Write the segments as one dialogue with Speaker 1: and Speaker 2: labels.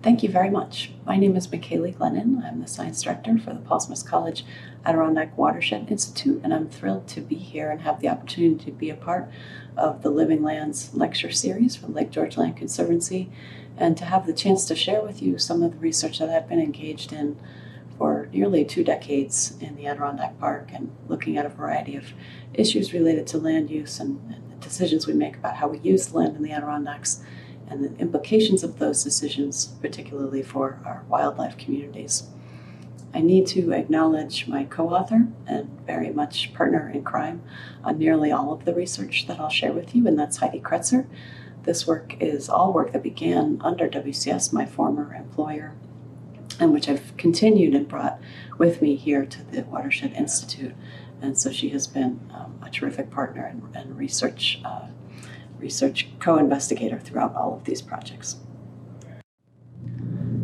Speaker 1: Thank you very much. My name is Michale Glennon. I'm the Science Director for the Paul Smith College Adirondack Watershed Institute, and I'm thrilled to be here and have the opportunity to be a part of the Living Lands lecture series from Lake George Land Conservancy, and to have the chance to share with you some of the research that I've been engaged in for nearly 2 decades in the Adirondack Park, and looking at a variety of issues related to land use and the decisions we make about how we use the land in the Adirondacks, and the implications of those decisions, particularly for our wildlife communities. I need to acknowledge my co-author and very much partner in crime on nearly all of the research that I'll share with you, and that's Heidi Kretzer. This work is all work that began under WCS, my former employer, and which I've continued and brought with me here to the Watershed Institute. And so she has been a terrific partner and research co-investigator throughout all of these projects.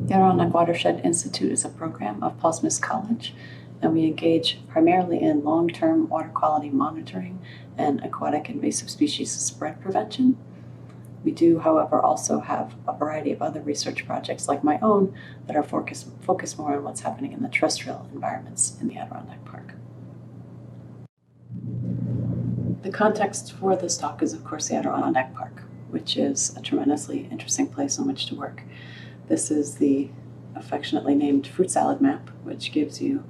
Speaker 1: The Adirondack Watershed Institute is a program of Paul Smith College, and we engage primarily in long-term water quality monitoring and aquatic invasive species spread prevention. We do, however, also have a variety of other research projects like my own that are focused more on what's happening in the terrestrial environments in the Adirondack Park. The context for this talk is, of course, the Adirondack Park, which is a tremendously interesting place on which to work. This is the affectionately named fruit salad map, which gives you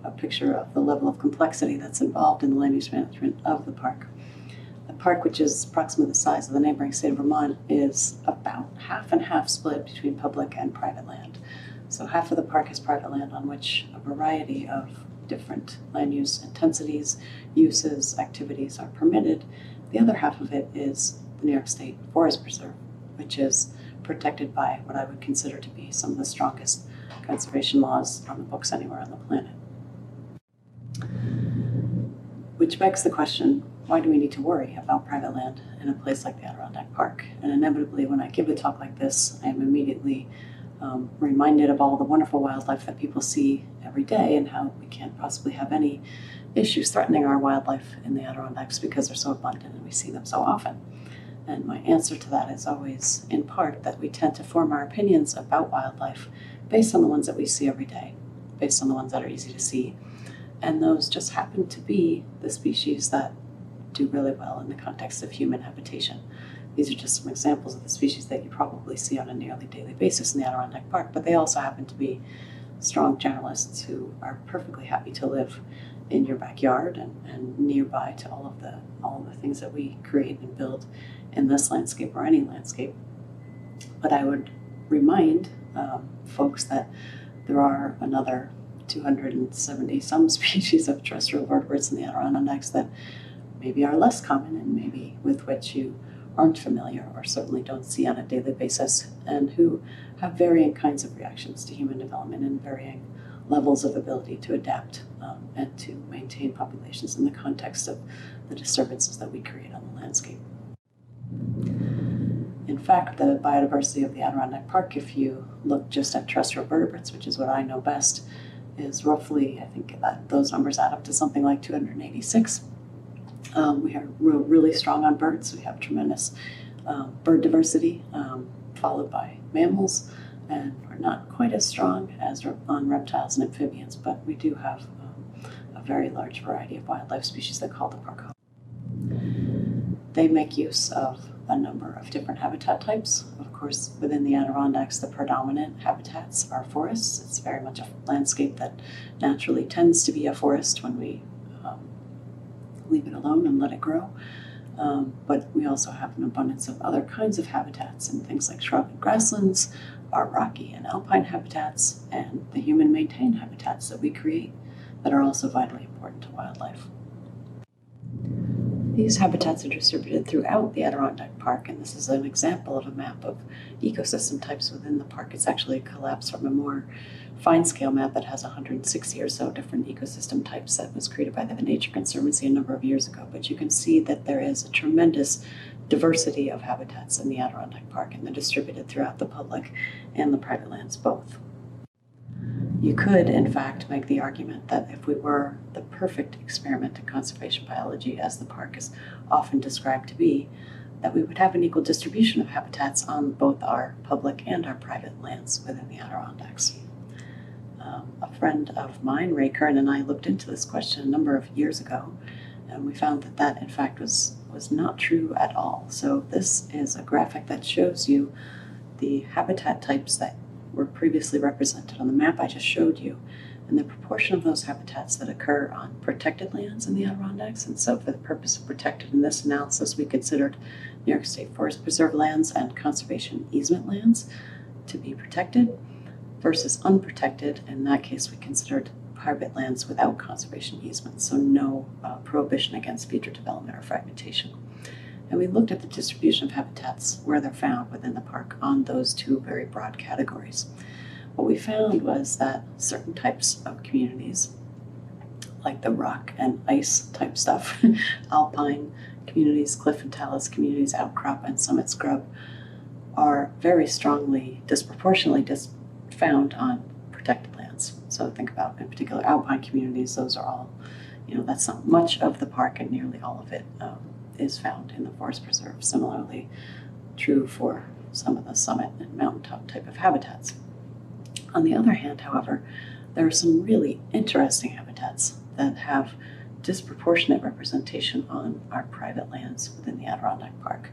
Speaker 1: a picture of the level of complexity that's involved in the land use management of the park. The park, which is approximately the size of the neighboring state of Vermont, is about half and half split between public and private land. So half of the park is private land on which a variety of different land use intensities, uses, activities are permitted. The other half of it is the New York State Forest Preserve, which is protected by what I would consider to be some of the strongest conservation laws on the books anywhere on the planet. Which begs the question, why do we need to worry about private land in a place like the Adirondack Park? And inevitably, when I give a talk like this, I am immediately reminded of all the wonderful wildlife that people see every day and how we can't possibly have any issues threatening our wildlife in the Adirondacks because they're so abundant and we see them so often. And my answer to that is always, in part, that we tend to form our opinions about wildlife based on the ones that we see every day, based on the ones that are easy to see. And those just happen to be the species that do really well in the context of human habitation. These are just some examples of the species that you probably see on a nearly daily basis in the Adirondack Park, but they also happen to be strong generalists who are perfectly happy to live in your backyard and nearby to all of the things that we create and build in this landscape or any landscape. But I would remind folks that there are another 270 some species of terrestrial vertebrates in the Adirondacks that maybe are less common and maybe with which you aren't familiar or certainly don't see on a daily basis, and who have varying kinds of reactions to human development and varying levels of ability to adapt and to maintain populations in the context of the disturbances that we create on the landscape. In fact, the biodiversity of the Adirondack Park, if you look just at terrestrial vertebrates, which is what I know best, is roughly, I think that those numbers add up to something like 286. We are really strong on birds. We have tremendous bird diversity, followed by mammals, and we're not quite as strong as on reptiles and amphibians, but we do have a very large variety of wildlife species that call the park home. They make use of a number of different habitat types. Of course, within the Adirondacks, the predominant habitats are forests. It's very much a landscape that naturally tends to be a forest when we leave it alone and let it grow. But we also have an abundance of other kinds of habitats, and things like shrub and grasslands, our rocky and alpine habitats, and the human-maintained habitats that we create that are also vitally important to wildlife. These habitats are distributed throughout the Adirondack Park, and this is an example of a map of ecosystem types within the park. It's actually a collapse from a more fine-scale map that has 160 or so different ecosystem types that was created by the Nature Conservancy a number of years ago. But you can see that there is a tremendous diversity of habitats in the Adirondack Park, and they're distributed throughout the public and the private lands both. You could, in fact, make the argument that if we were the perfect experiment in conservation biology, as the park is often described to be, that we would have an equal distribution of habitats on both our public and our private lands within the Adirondacks. A friend of mine, Ray Kern, and I looked into this question a number of years ago, and we found that that in fact was not true at all. So this is a graphic that shows you the habitat types that were previously represented on the map I just showed you, and the proportion of those habitats that occur on protected lands in the Adirondacks. And so for the purpose of protected in this analysis, we considered New York State Forest Preserve lands and conservation easement lands to be protected versus unprotected. In that case, we considered private lands without conservation easements, so no prohibition against future development or fragmentation. And we looked at the distribution of habitats where they're found within the park on those two very broad categories. What we found was that certain types of communities, like the rock and ice type stuff, alpine communities, cliff and talus communities, outcrop and summit scrub, are very strongly, disproportionately found on protected lands. So think about, in particular, alpine communities. Those are all, that's not much of the park, and nearly all of it is found in the forest preserve. Similarly, true for some of the summit and mountaintop type of habitats. On the other hand, however, there are some really interesting habitats that have disproportionate representation on our private lands within the Adirondack Park.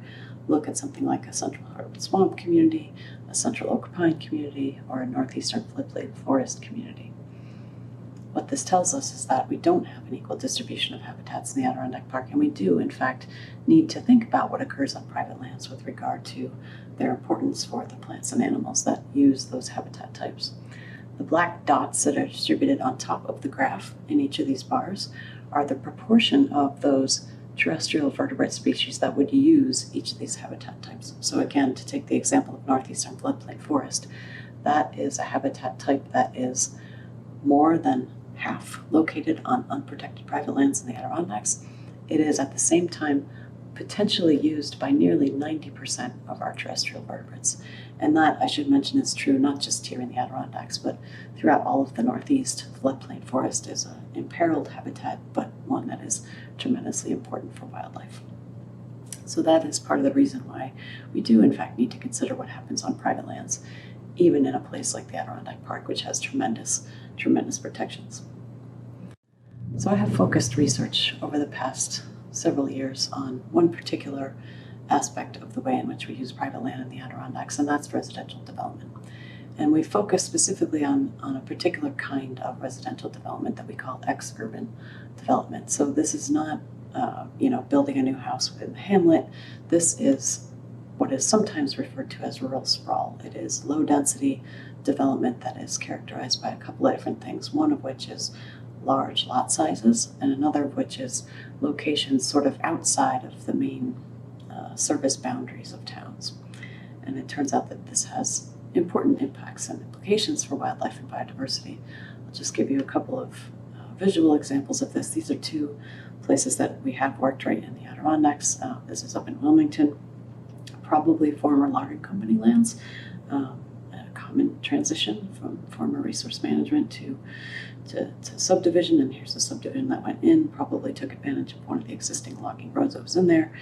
Speaker 1: Look at something like a central hardwood swamp community, a central oak pine community, or a northeastern floodplain forest community. What this tells us is that we don't have an equal distribution of habitats in the Adirondack Park, and we do, in fact, need to think about what occurs on private lands with regard to their importance for the plants and animals that use those habitat types. The black dots that are distributed on top of the graph in each of these bars are the proportion of those terrestrial vertebrate species that would use each of these habitat types. So again, to take the example of northeastern floodplain forest, that is a habitat type that is more than half located on unprotected private lands in the Adirondacks. It is at the same time potentially used by nearly 90% of our terrestrial vertebrates. And that, I should mention, is true not just here in the Adirondacks, but throughout all of the Northeast. Floodplain forest is an imperiled habitat, but one that is tremendously important for wildlife. So that is part of the reason why we do, in fact, need to consider what happens on private lands, even in a place like the Adirondack Park, which has tremendous protections. So I have focused research over the past several years on one particular aspect of the way in which we use private land in the Adirondacks, and that's residential development. And we focus specifically on a particular kind of residential development that we call ex-urban development. So this is not, building a new house within the hamlet. This is what is sometimes referred to as rural sprawl. It is low-density development that is characterized by a couple of different things, one of which is large lot sizes, and another of which is locations sort of outside of the main service boundaries of towns. And it turns out that this has important impacts and implications for wildlife and biodiversity. I'll just give you a couple of visual examples of this. These are two places that we have worked right in the Adirondacks. This is up in Wilmington, probably former logging company lands, a common transition from former resource management to subdivision, and here's a subdivision that went in, probably took advantage of one of the existing logging roads that was in there,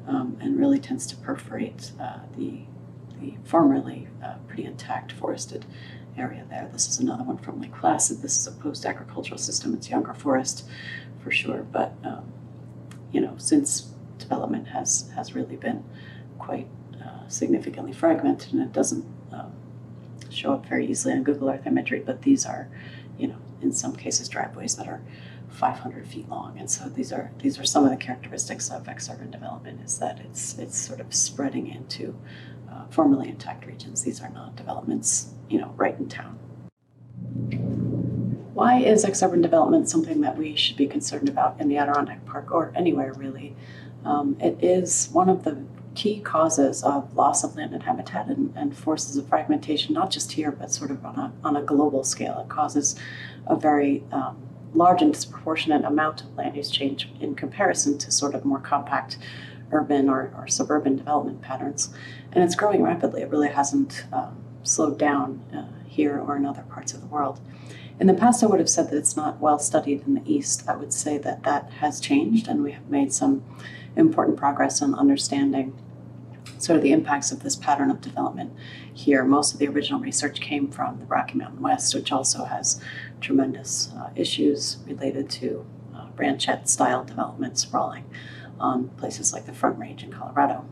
Speaker 1: and really tends to perforate the formerly pretty intact forested area there. This is another one from Lake Placid. This is a post-agricultural system. It's younger forest for sure, but since development has really been quite significantly fragmented, and it doesn't show up very easily on Google Earth imagery, but these are, in some cases, driveways that are 500 feet long. And so these are some of the characteristics of ex-urban development, is that it's sort of spreading into formerly intact regions. These are not developments, right in town. Why is ex-urban development something that we should be concerned about in the Adirondack Park, or anywhere really? It is one of the key causes of loss of land and habitat and forces of fragmentation, not just here, but sort of on a global scale. It causes a very large and disproportionate amount of land use change in comparison to sort of more compact urban or suburban development patterns. And it's growing rapidly. It really hasn't slowed down here or in other parts of the world. In the past, I would have said that it's not well studied in the East. I would say that has changed, and we have made some important progress on understanding sort of the impacts of this pattern of development here. Most of the original research came from the Rocky Mountain West, which also has tremendous issues related to ranchette-style development sprawling on places like the Front Range in Colorado.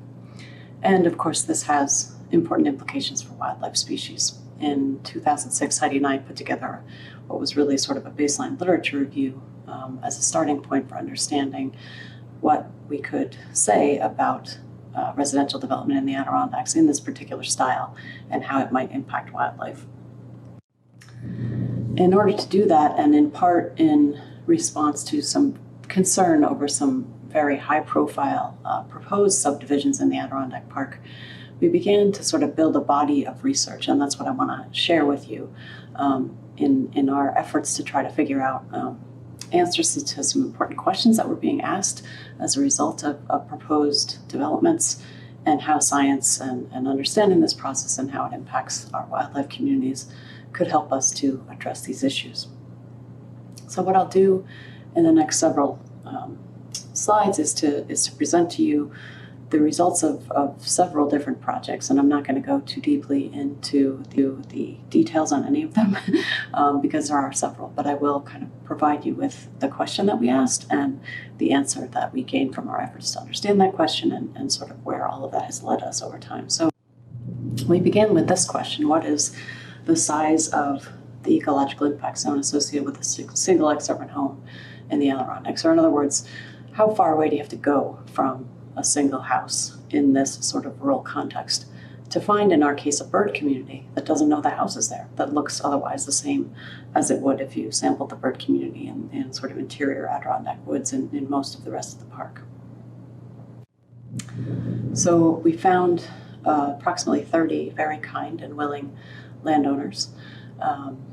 Speaker 1: And of course, this has important implications for wildlife species. In 2006, Heidi and I put together what was really sort of a baseline literature review as a starting point for understanding what we could say about residential development in the Adirondacks in this particular style and how it might impact wildlife. In order to do that, and in part in response to some concern over some very high-profile proposed subdivisions in the Adirondack Park, we began to sort of build a body of research, and that's what I want to share with you in our efforts to try to figure out answers to some important questions that were being asked as a result of proposed developments, and how science and understanding this process and how it impacts our wildlife communities could help us to address these issues. So what I'll do in the next several slides is to present to you the results of several different projects, and I'm not going to go too deeply into the details on any of them because there are several, but I will kind of provide you with the question that we asked and the answer that we gained from our efforts to understand that question and sort of where all of that has led us over time. So we begin with this question: what is the size of the ecological impact zone associated with a single exurban home in the Adirondacks? Or in other words, how far away do you have to go from a single house in this sort of rural context to find, in our case, a bird community that doesn't know the house is there, that looks otherwise the same as it would if you sampled the bird community in sort of interior Adirondack woods in most of the rest of the park. So we found approximately 30 very kind and willing landowners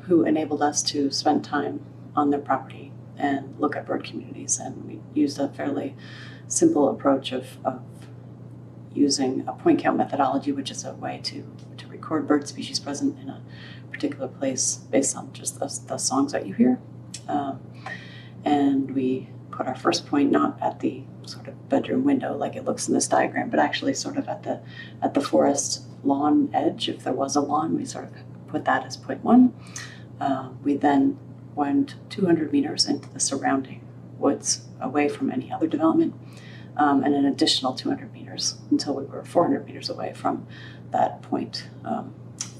Speaker 1: who enabled us to spend time on their property and look at bird communities, and we used a fairly simple approach of using a point count methodology, which is a way to record bird species present in a particular place based on just the songs that you hear. And we put our first point not at the sort of bedroom window like it looks in this diagram, but actually sort of at the forest lawn edge. If there was a lawn, we sort of put that as point 1. We then went 200 meters into the surrounding woods away from any other development, and an additional 200 meters until we were 400 meters away from that point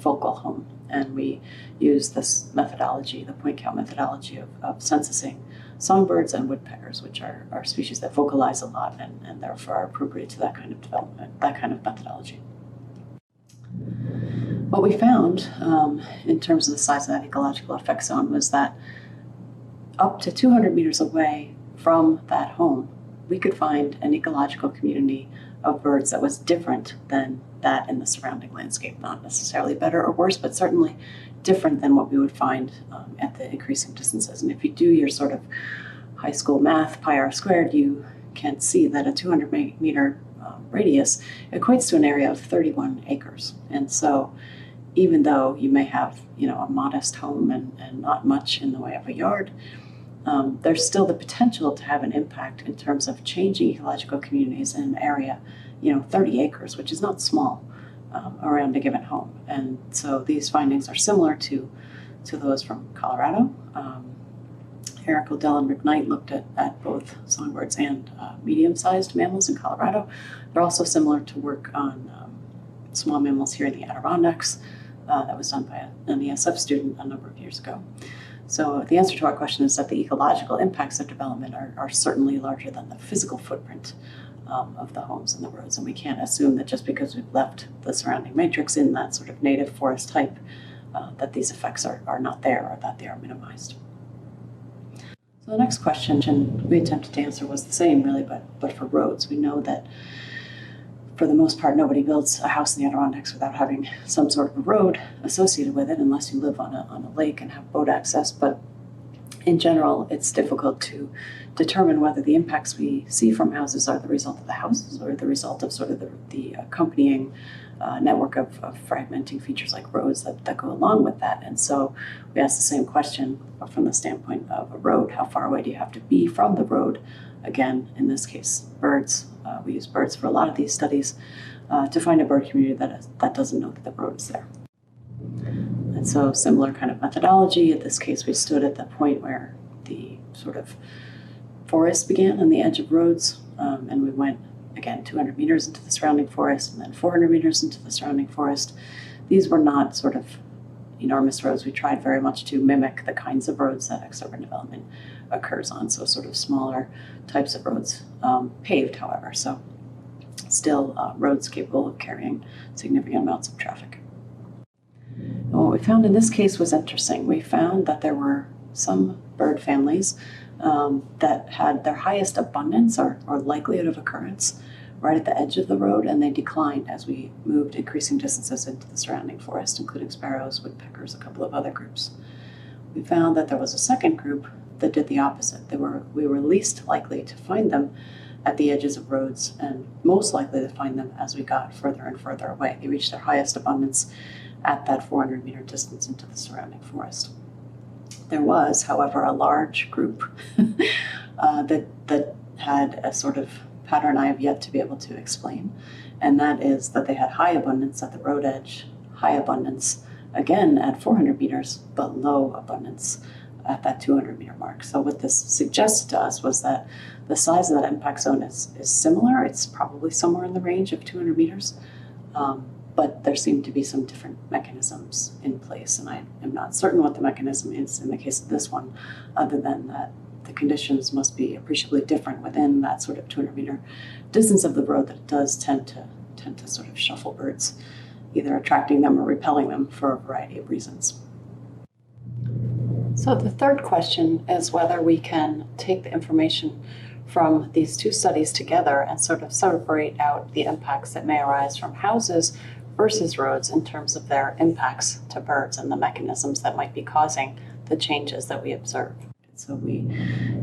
Speaker 1: focal home. And we used this methodology, the point count methodology of censusing songbirds and woodpeckers, which are species that vocalize a lot and therefore are appropriate to that kind of development, that kind of methodology. What we found in terms of the size of that ecological effect zone was that up to 200 meters away from that home, we could find an ecological community of birds that was different than that in the surrounding landscape. Not necessarily better or worse, but certainly different than what we would find at the increasing distances. And if you do your sort of high school math, pi r squared, you can see that a 200 meter radius equates to an area of 31 acres. And so even though you may have, a modest home and not much in the way of a yard, there's still the potential to have an impact in terms of changing ecological communities in an area, 30 acres, which is not small, around a given home. And so these findings are similar to those from Colorado. Eric Odell and Rick Knight looked at both songbirds and medium-sized mammals in Colorado. They're also similar to work on small mammals here in the Adirondacks that was done by an ESF student a number of years ago. So the answer to our question is that the ecological impacts of development are certainly larger than the physical footprint of the homes and the roads. And we can't assume that just because we've left the surrounding matrix in that sort of native forest type, that these effects are not there or that they are minimized. So the next question we attempted to answer was the same, really, but for roads. We know that for the most part, nobody builds a house in the Adirondacks without having some sort of a road associated with it, unless you live on a lake and have boat access. But in general, it's difficult to determine whether the impacts we see from houses are the result of the houses or the result of sort of the accompanying network of fragmenting features like roads that go along with that. And so we asked the same question, but from the standpoint of a road. How far away do you have to be from the road? Again, in this case, birds. We use birds for a lot of these studies to find a bird community that doesn't know that the road is there. And so similar kind of methodology. In this case, we stood at the point where the sort of forest began on the edge of roads, and we went, again, 200 meters into the surrounding forest and then 400 meters into the surrounding forest. These were not sort of enormous roads. We tried very much to mimic the kinds of roads that exurban development occurs on, so sort of smaller types of roads, paved, however, so still roads capable of carrying significant amounts of traffic. And what we found in this case was interesting. We found that there were some bird families that had their highest abundance or likelihood of occurrence right at the edge of the road, and they declined as we moved increasing distances into the surrounding forest, including sparrows, woodpeckers, a couple of other groups. We found that there was a second group that did the opposite. We were least likely to find them at the edges of roads and most likely to find them as we got further and further away. They reached their highest abundance at that 400-meter distance into the surrounding forest. There was, however, a large group that had a sort of pattern I have yet to be able to explain, and that is that they had high abundance at the road edge, high abundance again at 400 meters, but low abundance at that 200-meter mark. So what this suggested to us was that the size of that impact zone is similar. It's probably somewhere in the range of 200 meters, but there seem to be some different mechanisms in place, and I am not certain what the mechanism is in the case of this one, other than that the conditions must be appreciably different within that sort of 200-meter distance of the road that it does tend to sort of shuffle birds, either attracting them or repelling them for a variety of reasons. So the third question is whether we can take the information from these two studies together and sort of separate out the impacts that may arise from houses versus roads in terms of their impacts to birds and the mechanisms that might be causing the changes that we observe. So we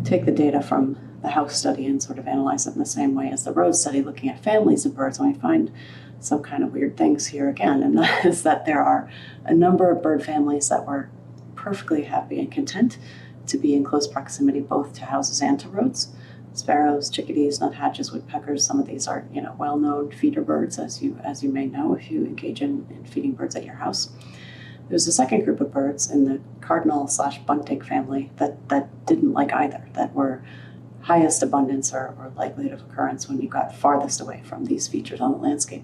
Speaker 1: take the data from the house study and sort of analyze it in the same way as the road study, looking at families of birds, and we find some kind of weird things here again, and that is that there are a number of bird families that were perfectly happy and content to be in close proximity both to houses and to roads. Sparrows, chickadees, nuthatches, woodpeckers, some of these are well-known feeder birds, as you may know if you engage in feeding birds at your house. There's a second group of birds in the cardinal/bunting family that didn't like either, that were highest abundance or likelihood of occurrence when you got farthest away from these features on the landscape.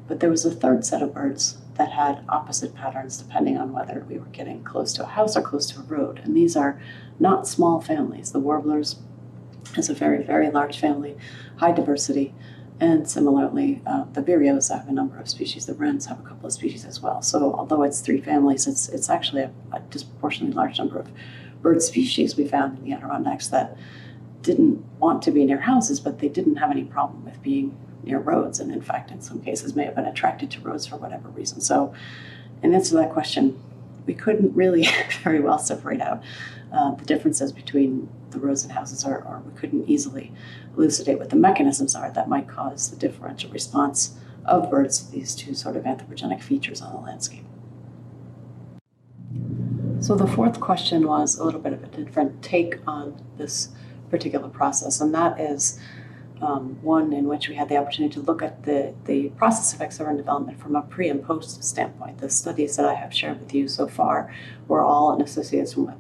Speaker 1: But there was a third set of birds that had opposite patterns depending on whether we were getting close to a house or close to a road. And these are not small families. The warblers is a very, very large family, high diversity. And similarly, the vireos have a number of species. The wrens have a couple of species as well. So although it's three families, it's actually a disproportionately large number of bird species we found in the Adirondacks that didn't want to be near houses, but they didn't have any problem with being near roads, and in fact, in some cases, may have been attracted to roads for whatever reason. So, in answer to that question, we couldn't really very well separate out the differences between the roads and houses, or we couldn't easily elucidate what the mechanisms are that might cause the differential response of birds to these two sort of anthropogenic features on the landscape. So the fourth question was a little bit of a different take on this particular process, and that is one in which we had the opportunity to look at the process of exurban development from a pre and post standpoint. The studies that I have shared with you so far were all in association with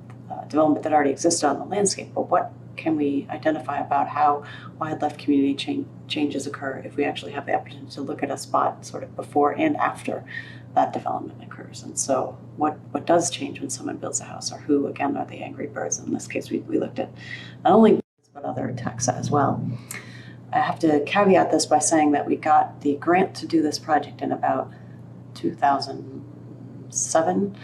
Speaker 1: development that already existed on the landscape, but what can we identify about how wildlife community changes occur if we actually have the opportunity to look at a spot sort of before and after that development occurs? And so what does change when someone builds a house, or who, again, are the angry birds? In this case, we looked at not only birds, but other taxa as well. I have to caveat this by saying that we got the grant to do this project in about 2007,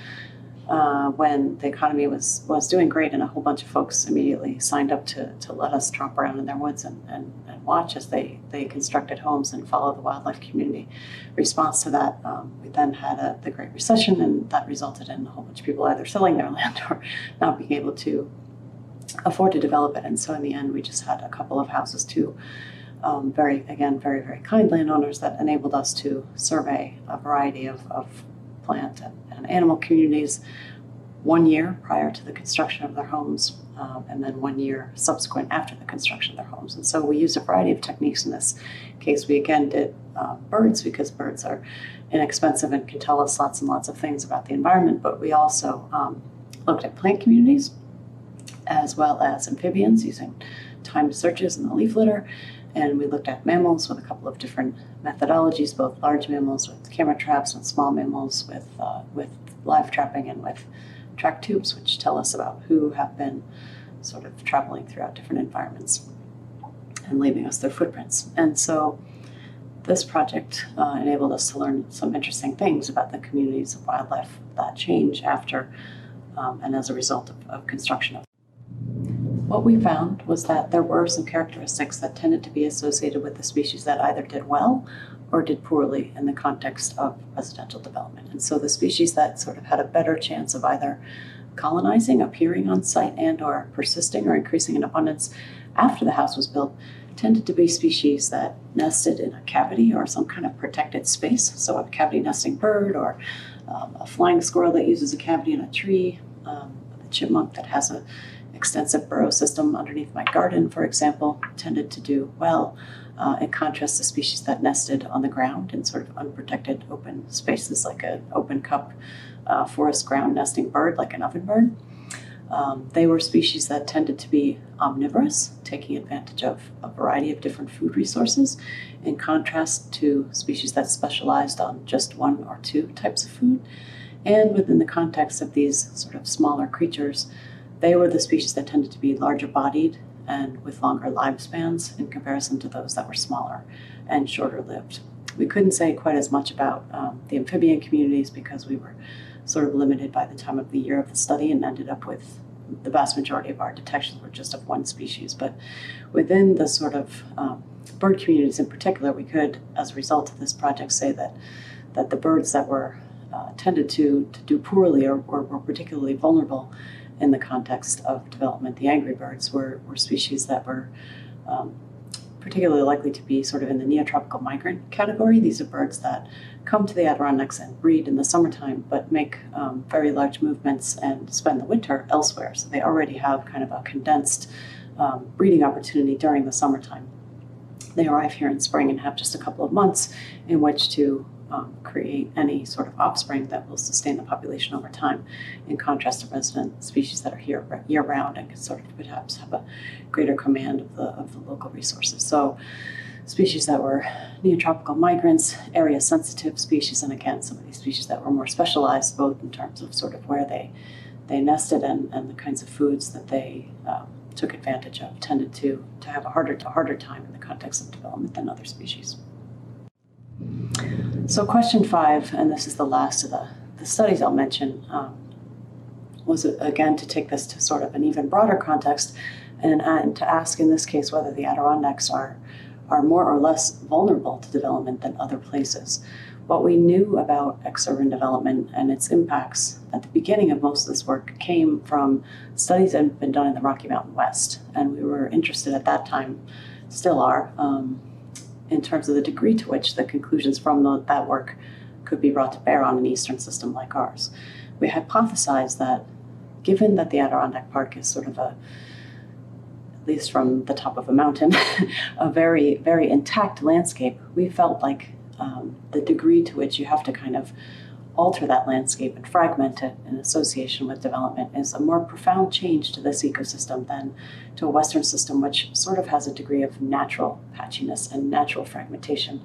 Speaker 1: when the economy was doing great, and a whole bunch of folks immediately signed up to let us tromp around in their woods and watch as they constructed homes and follow the wildlife community response to that. We then had the Great Recession, and that resulted in a whole bunch of people either selling their land or not being able to afford to develop it. And so in the end, we just had a couple of houses to very, very kind landowners that enabled us to survey a variety of plant and animal communities 1 year prior to the construction of their homes, and then 1 year subsequent after the construction of their homes. And so we used a variety of techniques. In this case, we again did birds, because birds are inexpensive and can tell us lots and lots of things about the environment, but we also looked at plant communities as well as amphibians using timed searches in the leaf litter. And we looked at mammals with a couple of different methodologies, both large mammals with camera traps and small mammals with live trapping and with track tubes, which tell us about who have been sort of traveling throughout different environments and leaving us their footprints. And so this project enabled us to learn some interesting things about the communities of wildlife that change after and as a result of construction. What we found was that there were some characteristics that tended to be associated with the species that either did well or did poorly in the context of residential development. And so the species that sort of had a better chance of either colonizing, appearing on site, and or persisting or increasing in abundance after the house was built tended to be species that nested in a cavity or some kind of protected space. So a cavity nesting bird, or a flying squirrel that uses a cavity in a tree, the chipmunk that has a extensive burrow system underneath my garden, for example, tended to do well, in contrast to species that nested on the ground in sort of unprotected open spaces, like an open cup forest ground nesting bird, like an ovenbird. They were species that tended to be omnivorous, taking advantage of a variety of different food resources, in contrast to species that specialized on just one or two types of food. And within the context of these sort of smaller creatures, they were the species that tended to be larger bodied and with longer lifespans in comparison to those that were smaller and shorter lived. We couldn't say quite as much about the amphibian communities because we were sort of limited by the time of the year of the study and ended up with the vast majority of our detections were just of one species. But within the sort of bird communities in particular, we could, as a result of this project, say that the birds that were tended to do poorly or were particularly vulnerable in the context of development, the angry birds, were species that were particularly likely to be sort of in the neotropical migrant category. These are birds that come to the Adirondacks and breed in the summertime, but make very large movements and spend the winter elsewhere. So they already have kind of a condensed breeding opportunity during the summertime. They arrive here in spring and have just a couple of months in which to create any sort of offspring that will sustain the population over time, in contrast to resident species that are here year-round and can sort of perhaps have a greater command of the local resources. So species that were neotropical migrants, area-sensitive species, and again, some of these species that were more specialized, both in terms of sort of where they nested and the kinds of foods that they took advantage of, tended to have a harder time in the context of development than other species. So question 5, and this is the last of the studies I'll mention, was again to take this to sort of an even broader context and to ask in this case whether the Adirondacks are more or less vulnerable to development than other places. What we knew about ex-urban development and its impacts at the beginning of most of this work came from studies that had been done in the Rocky Mountain West, and we were interested at that time, still are, in terms of the degree to which the conclusions from that work could be brought to bear on an eastern system like ours. We hypothesized that given that the Adirondack Park is sort of at least from the top of a mountain, a very, very intact landscape, we felt like the degree to which you have to kind of alter that landscape and fragment it in association with development is a more profound change to this ecosystem than to a Western system, which sort of has a degree of natural patchiness and natural fragmentation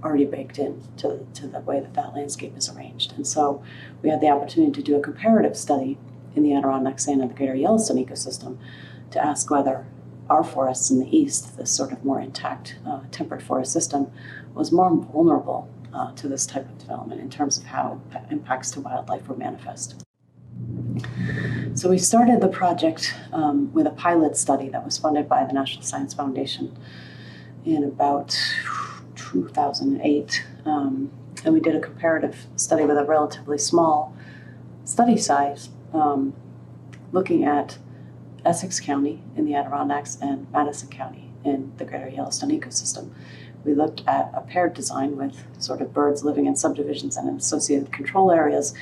Speaker 1: already baked in to the way that landscape is arranged. And so we had the opportunity to do a comparative study in the Adirondacks and in the greater Yellowstone ecosystem to ask whether our forests in the east, this sort of more intact temperate forest system, was more vulnerable to this type of development in terms of how impacts to wildlife were manifest. So we started the project with a pilot study that was funded by the National Science Foundation in about 2008. And we did a comparative study with a relatively small study size, looking at Essex County in the Adirondacks and Madison County in the greater Yellowstone ecosystem. We looked at a paired design with sort of birds living in subdivisions and in associated control areas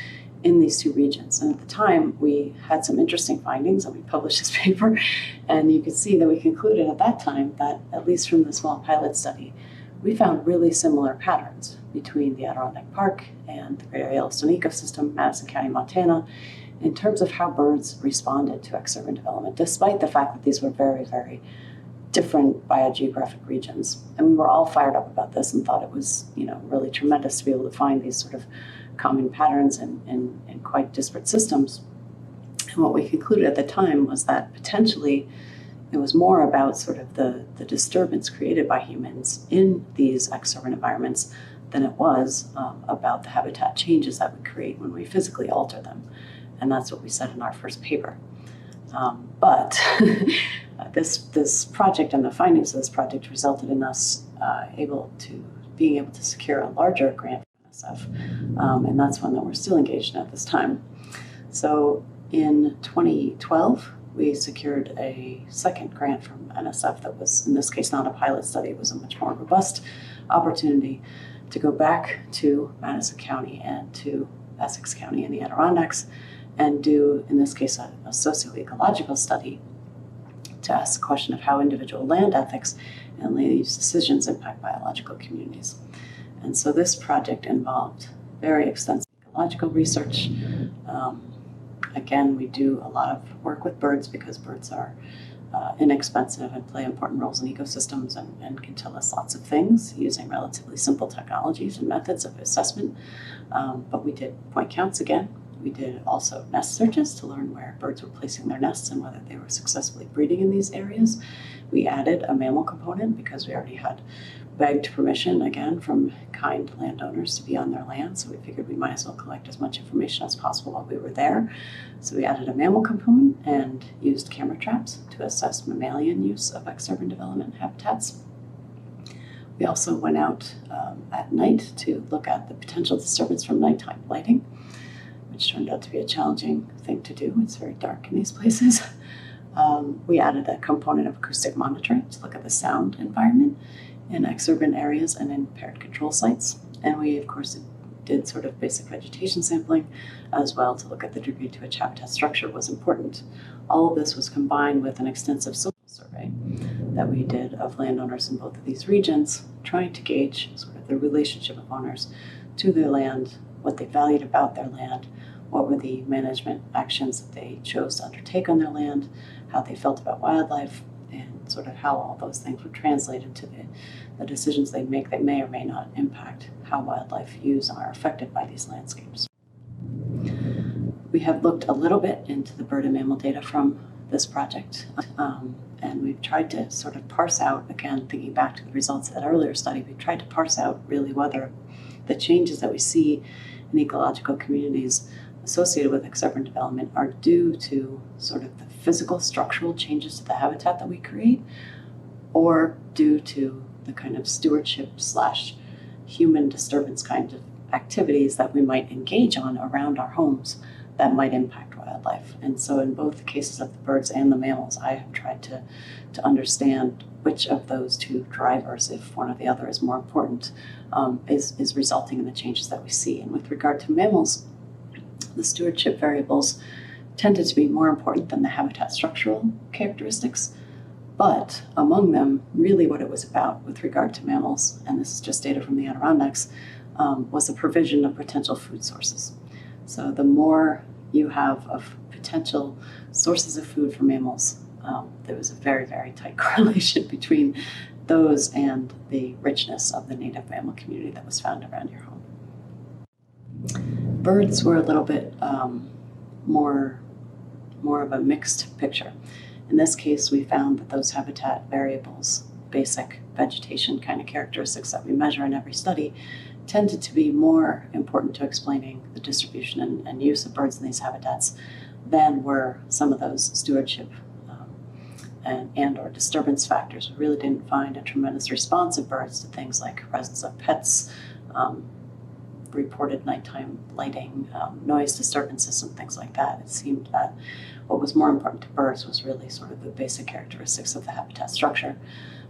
Speaker 1: in these two regions. And at the time, we had some interesting findings, and we published this paper. And you could see that we concluded at that time that, at least from the small pilot study, we found really similar patterns between the Adirondack Park and the greater Yellowstone ecosystem, Madison County, Montana, in terms of how birds responded to ex-urban development, despite the fact that these were very, very different biogeographic regions. And we were all fired up about this and thought it was, really tremendous to be able to find these sort of common patterns in quite disparate systems. And what we concluded at the time was that potentially it was more about sort of the disturbance created by humans in these ex-urban environments than it was about the habitat changes that we create when we physically alter them. And that's what we said in our first paper. But this project and the findings of this project resulted in us being able to secure a larger grant from NSF. And that's one that we're still engaged in at this time. So in 2012, we secured a second grant from NSF that was, in this case, not a pilot study. It was a much more robust opportunity to go back to Madison County and to Essex County in the Adirondacks and do, in this case, a socio-ecological study to ask the question of how individual land ethics and land use decisions impact biological communities. And so this project involved very extensive ecological research. Again, we do a lot of work with birds because birds are inexpensive and play important roles in ecosystems and can tell us lots of things using relatively simple technologies and methods of assessment. But we did point counts again. We did also nest searches to learn where birds were placing their nests and whether they were successfully breeding in these areas. We added a mammal component because we already had begged permission, again, from kind landowners to be on their land. So we figured we might as well collect as much information as possible while we were there. So we added a mammal component and used camera traps to assess mammalian use of ex-urban development habitats. We also went out at night to look at the potential disturbance from nighttime lighting, which turned out to be a challenging thing to do. It's very dark in these places. We added a component of acoustic monitoring to look at the sound environment in ex-urban areas and in paired control sites. And we, of course, did sort of basic vegetation sampling as well to look at the degree to which habitat structure was important. All of this was combined with an extensive social survey that we did of landowners in both of these regions, trying to gauge sort of the relationship of owners to their land, what they valued about their land, what were the management actions that they chose to undertake on their land, how they felt about wildlife, and sort of how all those things would translate into the decisions they make that may or may not impact how wildlife use and are affected by these landscapes. We have looked a little bit into the bird and mammal data from this project, and we've tried to sort of parse out, again, thinking back to the results of that earlier study, we've tried to parse out really whether the changes that we see in ecological communities associated with ex-urban development are due to sort of the physical structural changes to the habitat that we create, or due to the kind of stewardship / human disturbance kind of activities that we might engage on around our homes that might impact wildlife. And so in both the cases of the birds and the mammals, I have tried to understand which of those two drivers, if one or the other is more important, is resulting in the changes that we see. And with regard to mammals, the stewardship variables tended to be more important than the habitat structural characteristics. But among them, really what it was about with regard to mammals, and this is just data from the Adirondacks, was the provision of potential food sources. So the more you have of potential sources of food for mammals, there was a very, very tight correlation between those and the richness of the native mammal community that was found around your home. Birds were a little bit more of a mixed picture. In this case, we found that those habitat variables, basic vegetation kind of characteristics that we measure in every study, tended to be more important to explaining the distribution and use of birds in these habitats than were some of those stewardship and or disturbance factors. We really didn't find a tremendous response of birds to things like presence of pets, reported nighttime lighting, noise disturbances, and things like that. It seemed that what was more important to birds was really sort of the basic characteristics of the habitat structure.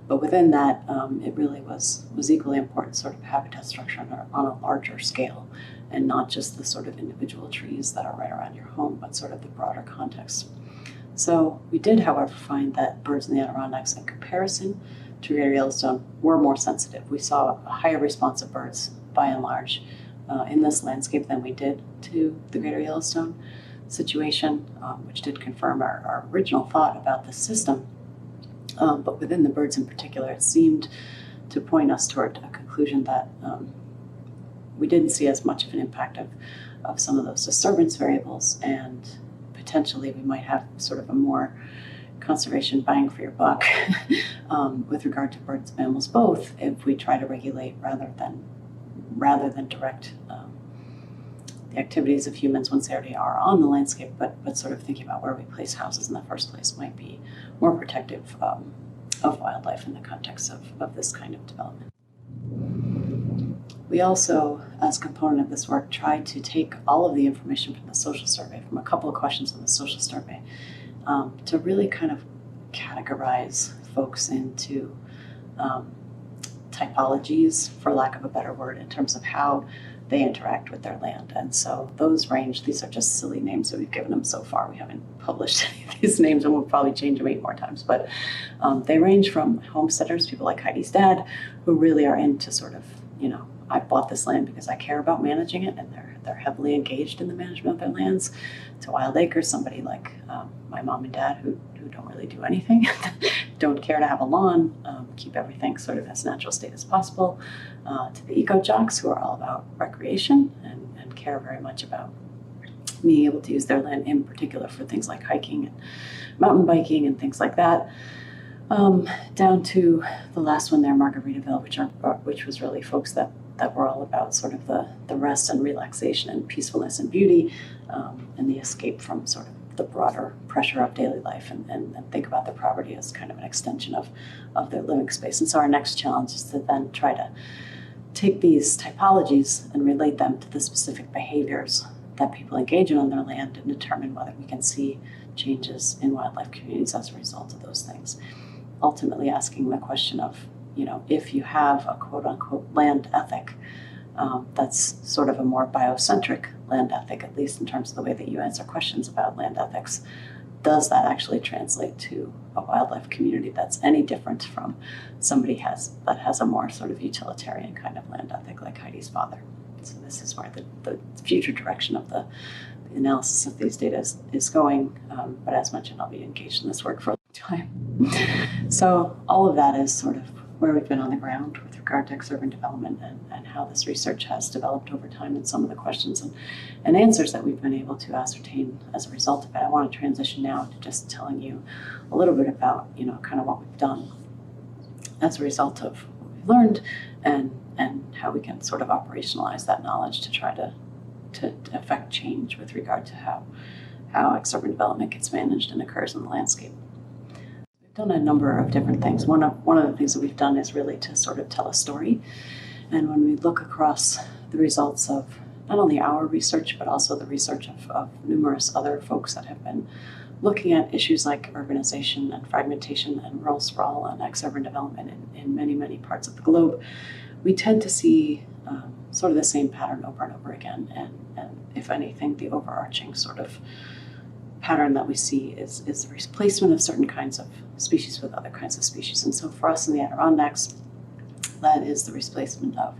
Speaker 1: But within that, it really was equally important sort of habitat structure on a larger scale, and not just the sort of individual trees that are right around your home, but sort of the broader context. So we did, however, find that birds in the Adirondacks, in comparison to Greater Yellowstone, were more sensitive. We saw a higher response of birds, by and large, in this landscape than we did to the Greater Yellowstone situation, which did confirm our original thought about the system. But within the birds in particular, it seemed to point us toward a conclusion that we didn't see as much of an impact of some of those disturbance variables, and potentially we might have sort of a more conservation bang for your buck with regard to birds and mammals both, if we try to regulate rather than direct the activities of humans once they already are on the landscape, but sort of thinking about where we place houses in the first place might be more protective of wildlife in the context of this kind of development. We also, as a component of this work, tried to take all of the information from the social survey, from a couple of questions from the social survey, to really kind of categorize folks into typologies, for lack of a better word, in terms of how they interact with their land. And so those range, these are just silly names that we've given them so far. We haven't published any of these names, and we'll probably change them 8 more times. But they range from homesteaders, people like Heidi's dad, who really are into sort of, I bought this land because I care about managing it, and they're heavily engaged in the management of their lands, to wild acres, somebody like my mom and dad who don't really do anything, don't care to have a lawn, keep everything sort of as natural state as possible, to the eco-jocks who are all about recreation and care very much about being able to use their land in particular for things like hiking and mountain biking and things like that, down to the last one there, Margaritaville, which was really folks that were all about sort of the rest and relaxation and peacefulness and beauty, and the escape from sort of the broader pressure of daily life, and think about their property as kind of an extension of their living space. And so our next challenge is to then try to take these typologies and relate them to the specific behaviors that people engage in on their land, and determine whether we can see changes in wildlife communities as a result of those things. Ultimately asking the question of, if you have a quote-unquote land ethic, that's sort of a more biocentric land ethic, at least in terms of the way that you answer questions about land ethics, does that actually translate to a wildlife community that's any different from somebody that has a more sort of utilitarian kind of land ethic like Heidi's father? So this is where the future direction of the analysis of these data is going, but as mentioned, I'll be engaged in this work for a long time. So all of that is sort of where we've been on the ground with regard to urban development, and how this research has developed over time, and some of the questions and answers that we've been able to ascertain as a result of it. I want to transition now to just telling you a little bit about, kind of what we've done as a result of what we've learned, and how we can sort of operationalize that knowledge to try to affect change with regard to how urban development gets managed and occurs in the landscape. Done a number of different things. One of the things that we've done is really to sort of tell a story. And when we look across the results of not only our research, but also the research of numerous other folks that have been looking at issues like urbanization and fragmentation and rural sprawl and exurban development in many, many parts of the globe, we tend to see sort of the same pattern over and over again. And if anything, the overarching sort of pattern that we see is the replacement of certain kinds of species with other kinds of species. And so for us in the Adirondacks, that is the replacement of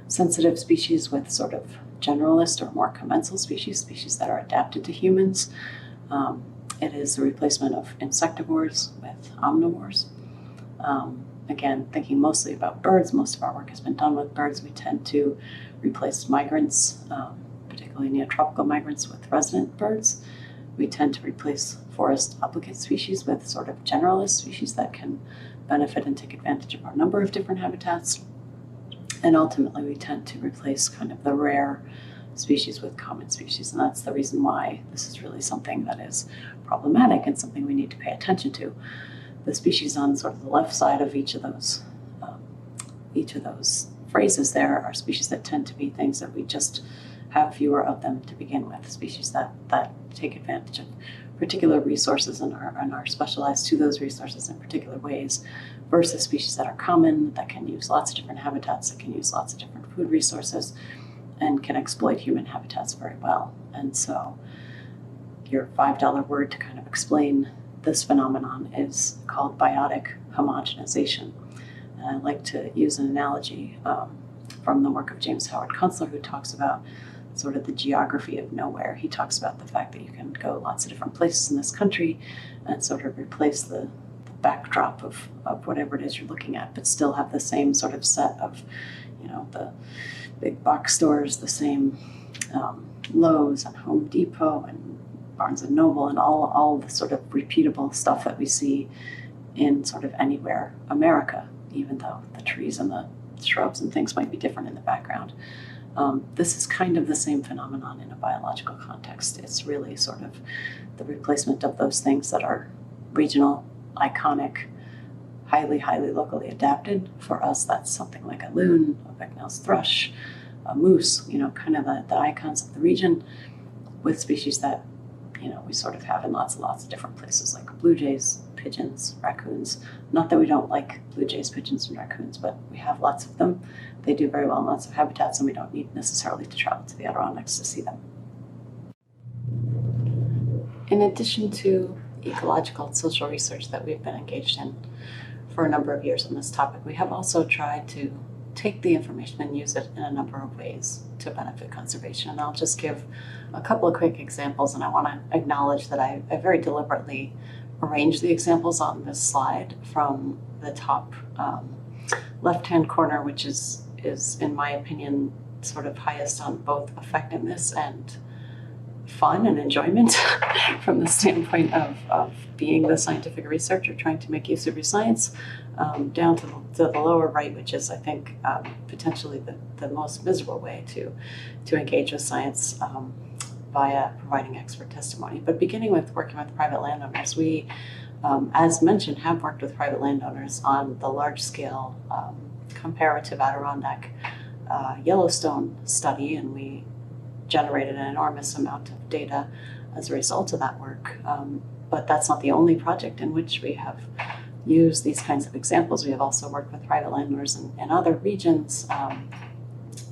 Speaker 1: sensitive species with sort of generalist or more commensal species that are adapted to humans. It is the replacement of insectivores with omnivores. Again, thinking mostly about birds, most of our work has been done with birds. We tend to replace migrants, particularly neotropical migrants, with resident birds. We tend to replace forest obligate species with sort of generalist species that can benefit and take advantage of a number of different habitats. And ultimately, we tend to replace kind of the rare species with common species. And that's the reason why this is really something that is problematic and something we need to pay attention to. The species on sort of the left side of each of those phrases there are species that tend to be things that we just have fewer of them to begin with, species that take advantage of particular resources and are specialized to those resources in particular ways, versus species that are common, that can use lots of different habitats, that can use lots of different food resources, and can exploit human habitats very well. And so your $5 word to kind of explain this phenomenon is called biotic homogenization. And I like to use an analogy from the work of James Howard Kunstler, who talks about sort of the geography of nowhere. He talks about the fact that you can go lots of different places in this country and sort of replace the backdrop of whatever it is you're looking at, but still have the same sort of set of, the big box stores, the same Lowe's and Home Depot and Barnes and Noble and all the sort of repeatable stuff that we see in sort of anywhere America, even though the trees and the shrubs and things might be different in the background. This is kind of the same phenomenon in a biological context. It's really sort of the replacement of those things that are regional, iconic, highly, highly locally adapted. For us, that's something like a loon, a Becknell's thrush, a moose, kind of the icons of the region, with species that, we sort of have in lots and lots of different places, like blue jays, pigeons, raccoons. Not that we don't like blue jays, pigeons, and raccoons, but we have lots of them. They do very well in lots of habitats, and we don't need necessarily to travel to the Adirondacks to see them. In addition to ecological and social research that we've been engaged in for a number of years on this topic, we have also tried to take the information and use it in a number of ways to benefit conservation. And I'll just give a couple of quick examples, and I want to acknowledge that I very deliberately arranged the examples on this slide from the top left-hand corner, which is in my opinion sort of highest on both effectiveness and fun and enjoyment from the standpoint of being the scientific researcher trying to make use of your science, down to the lower right, which is, I think, potentially the most miserable way to engage with science via providing expert testimony. But beginning with working with private landowners, we, as mentioned, have worked with private landowners on the large-scale comparative Adirondack Yellowstone study, and we generated an enormous amount of data as a result of that work. But that's not the only project in which we have used these kinds of examples. We have also worked with private landowners in other regions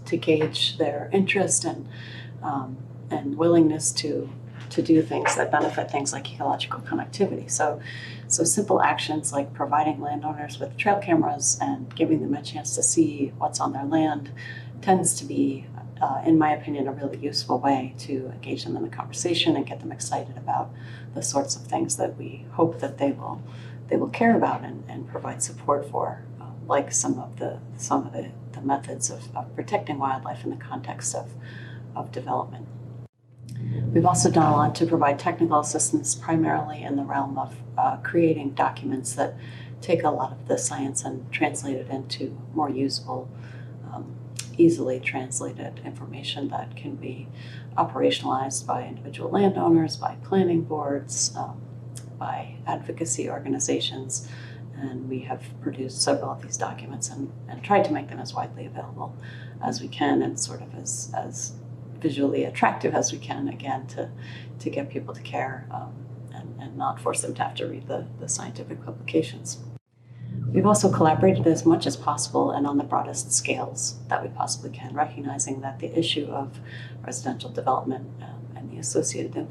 Speaker 1: to gauge their interest and willingness to do things that benefit things like ecological connectivity. So simple actions like providing landowners with trail cameras and giving them a chance to see what's on their land tends to be, in my opinion, a really useful way to engage them in the conversation and get them excited about the sorts of things that we hope that they will care about and provide support for, like some of the methods of protecting wildlife in the context of development. We've also done a lot to provide technical assistance, primarily in the realm of creating documents that take a lot of the science and translate it into more usable, easily translated information that can be operationalized by individual landowners, by planning boards, by advocacy organizations. And we have produced several of these documents and tried to make them as widely available as we can, and sort of as visually attractive as we can, again, to get people to care and not force them to have to read the scientific publications. We've also collaborated as much as possible and on the broadest scales that we possibly can, recognizing that the issue of residential development and the associated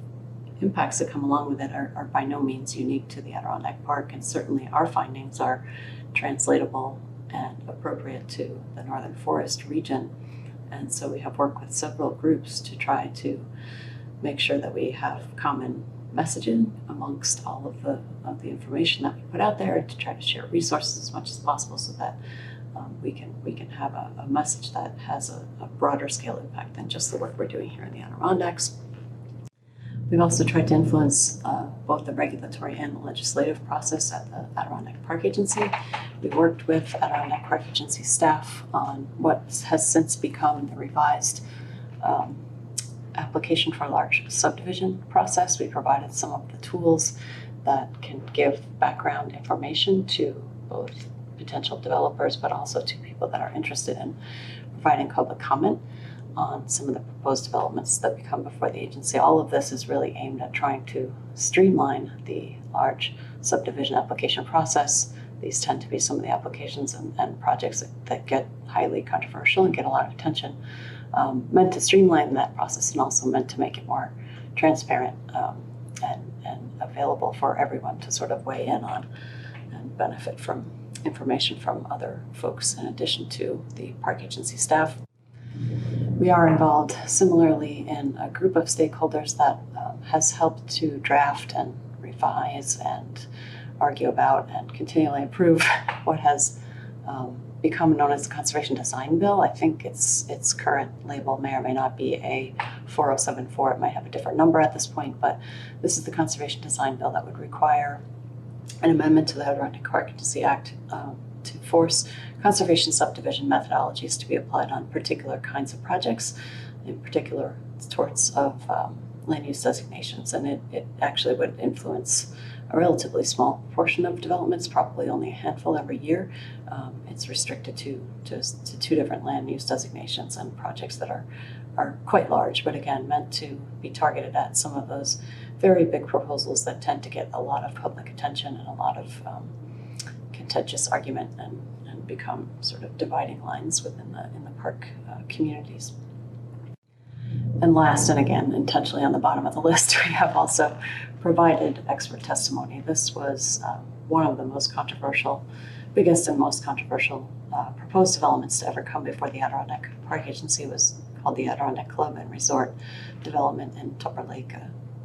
Speaker 1: impacts that come along with it are by no means unique to the Adirondack Park, and certainly our findings are translatable and appropriate to the Northern Forest region. And so we have worked with several groups to try to make sure that we have common messaging amongst all of the information that we put out there, to try to share resources as much as possible so that we can have a message that has a broader scale impact than just the work we're doing here in the Adirondacks. We've also tried to influence both the regulatory and the legislative process at the Adirondack Park Agency. We worked with Adirondack Park Agency staff on what has since become the revised application for a large subdivision process. We provided some of the tools that can give background information to both potential developers, but also to people that are interested in providing public comment on some of the proposed developments that come before the agency. All of this is really aimed at trying to streamline the large subdivision application process. These tend to be some of the applications and projects that get highly controversial and get a lot of attention, meant to streamline that process and also meant to make it more transparent and available for everyone to sort of weigh in on and benefit from information from other folks in addition to the park agency staff. We are involved similarly in a group of stakeholders that has helped to draft and revise and argue about and continually improve what has become known as the Conservation Design Bill. I think its current label may or may not be a 4074. It might have a different number at this point, but this is the Conservation Design Bill that would require an amendment to the Adirondack Park Agency Act to force conservation subdivision methodologies to be applied on particular kinds of projects, in particular sorts of land use designations. And it actually would influence a relatively small portion of developments, probably only a handful every year. It's restricted to two different land use designations and projects that are quite large, but again, meant to be targeted at some of those very big proposals that tend to get a lot of public attention and a lot of contentious argument and become sort of dividing lines within the park communities. And last, and again, intentionally on the bottom of the list, we have also provided expert testimony. This was one of the biggest and most controversial proposed developments to ever come before the Adirondack Park Agency. It was called the Adirondack Club and Resort Development in Tupper Lake,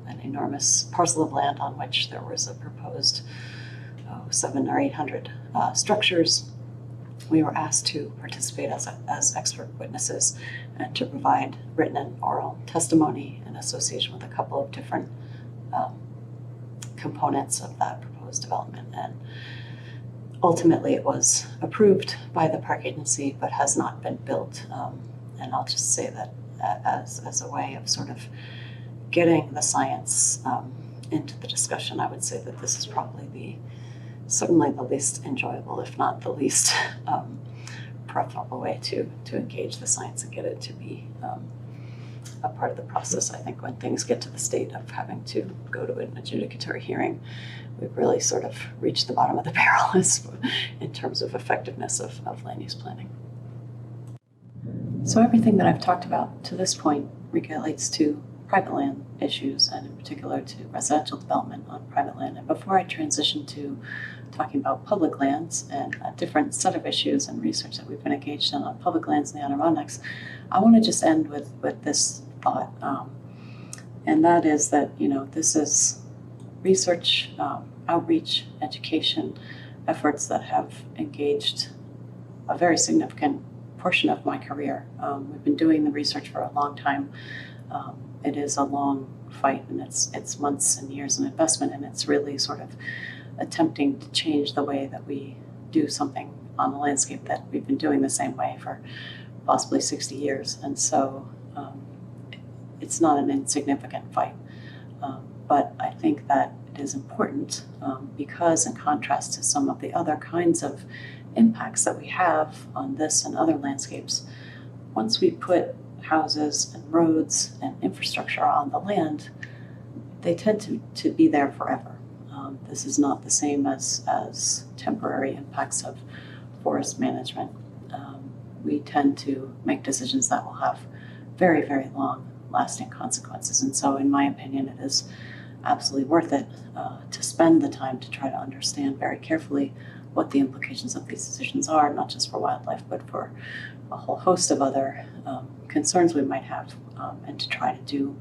Speaker 1: an enormous parcel of land on which there was a proposed 700 or 800 structures. We were asked to participate as expert witnesses and to provide written and oral testimony in association with a couple of different components of that proposed development. And ultimately it was approved by the park agency but has not been built. And I'll just say that as a way of sort of getting the science into the discussion, I would say that this is probably certainly the least enjoyable, if not the least preferable way to engage the science and get it to be a part of the process. I think when things get to the state of having to go to an adjudicatory hearing, we've really sort of reached the bottom of the barrel in terms of effectiveness of land use planning. So everything that I've talked about to this point relates to private land issues, and in particular to residential development on private land. And before I transition to talking about public lands and a different set of issues and research that we've been engaged in on public lands in the Adirondacks, I want to just end with this thought, and that is that this is research, outreach, education efforts that have engaged a very significant portion of my career. We've been doing the research for a long time. It is a long fight, and it's months and years of investment, and it's really sort of attempting to change the way that we do something on the landscape that we've been doing the same way for possibly 60 years. And so it's not an insignificant fight, but I think that it is important because in contrast to some of the other kinds of impacts that we have on this and other landscapes, once we put houses and roads and infrastructure on the land, they tend to be there forever. This is not the same as temporary impacts of forest management. We tend to make decisions that will have very, very long lasting consequences. And so in my opinion, it is absolutely worth it to spend the time to try to understand very carefully what the implications of these decisions are, not just for wildlife, but for a whole host of other concerns we might have, and to try to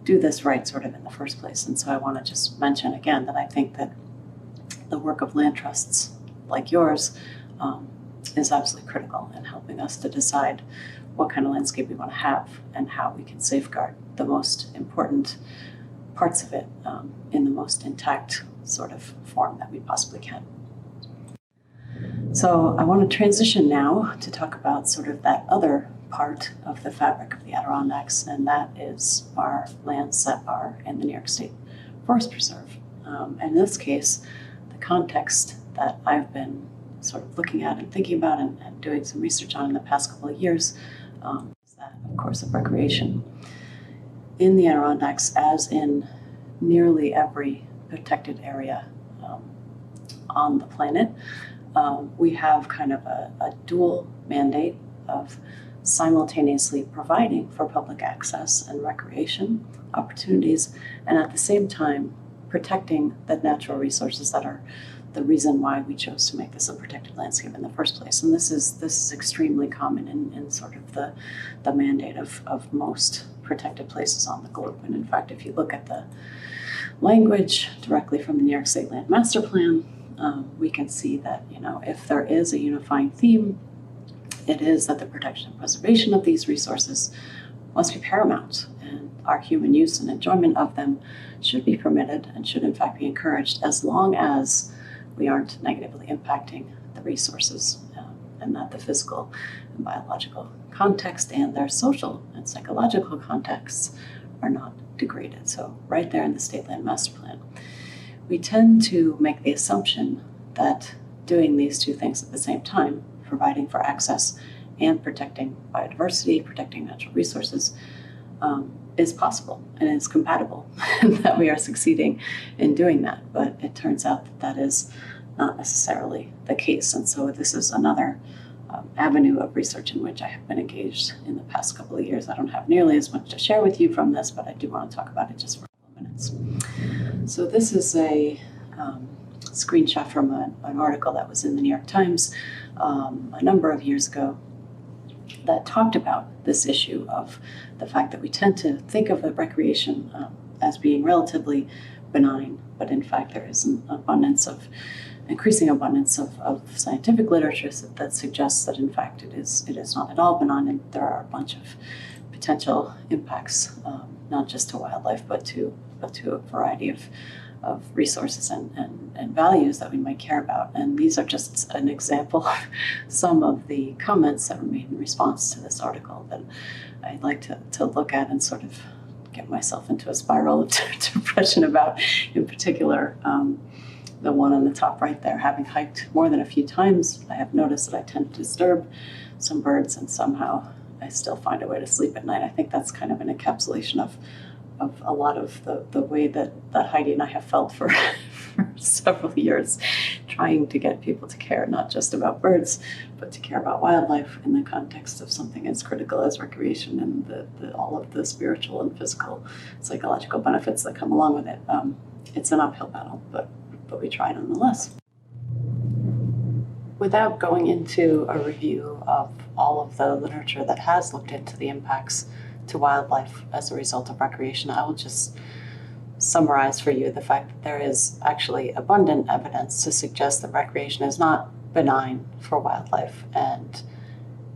Speaker 1: do this right sort of in the first place. And so I want to just mention again that I think that the work of land trusts like yours is absolutely critical in helping us to decide what kind of landscape we want to have and how we can safeguard the most important parts of it in the most intact sort of form that we possibly can. So I want to transition now to talk about sort of that other part of the fabric of the Adirondacks, and that is our lands that are in the New York State Forest Preserve. And in this case, the context that I've been sort of looking at and thinking about and doing some research on in the past couple of years is that, of course, of recreation. In the Adirondacks, as in nearly every protected area on the planet, we have kind of a dual mandate of simultaneously providing for public access and recreation opportunities, and at the same time protecting the natural resources that are the reason why we chose to make this a protected landscape in the first place. And this is extremely common in sort of the mandate of most protected places on the globe. And in fact, if you look at the language directly from the New York State Land Master Plan, we can see that, if there is a unifying theme, it is that the protection and preservation of these resources must be paramount, and our human use and enjoyment of them should be permitted and should in fact be encouraged, as long as we aren't negatively impacting the resources, and that the physical and biological context and their social and psychological contexts are not degraded. So right there in the State Land Master Plan, we tend to make the assumption that doing these two things at the same time, providing for access and protecting biodiversity, protecting natural resources, is possible and is compatible, and that we are succeeding in doing that. But it turns out that is not necessarily the case. And so this is another avenue of research in which I have been engaged in the past couple of years. I don't have nearly as much to share with you from this, but I do want to talk about it just for a couple of minutes. So this is a screenshot from an article that was in the New York Times a number of years ago that talked about this issue of the fact that we tend to think of the recreation as being relatively benign, but in fact there is an increasing abundance of scientific literature that suggests that in fact it is not at all benign, and there are a bunch of potential impacts, not just to wildlife, but to a variety of resources and values that we might care about. And these are just an example of some of the comments that were made in response to this article that I'd like to look at and sort of get myself into a spiral of depression about. In particular, the one on the top right there, having hiked more than a few times, I have noticed that I tend to disturb some birds, and somehow I still find a way to sleep at night. I think that's kind of an encapsulation of a lot of the way that Heidi and I have felt for several years, trying to get people to care not just about birds, but to care about wildlife in the context of something as critical as recreation and all of the spiritual and physical, psychological benefits that come along with it. It's an uphill battle, but we try nonetheless. Without going into a review of all of the literature that has looked into the impacts to wildlife as a result of recreation, I will just summarize for you the fact that there is actually abundant evidence to suggest that recreation is not benign for wildlife, and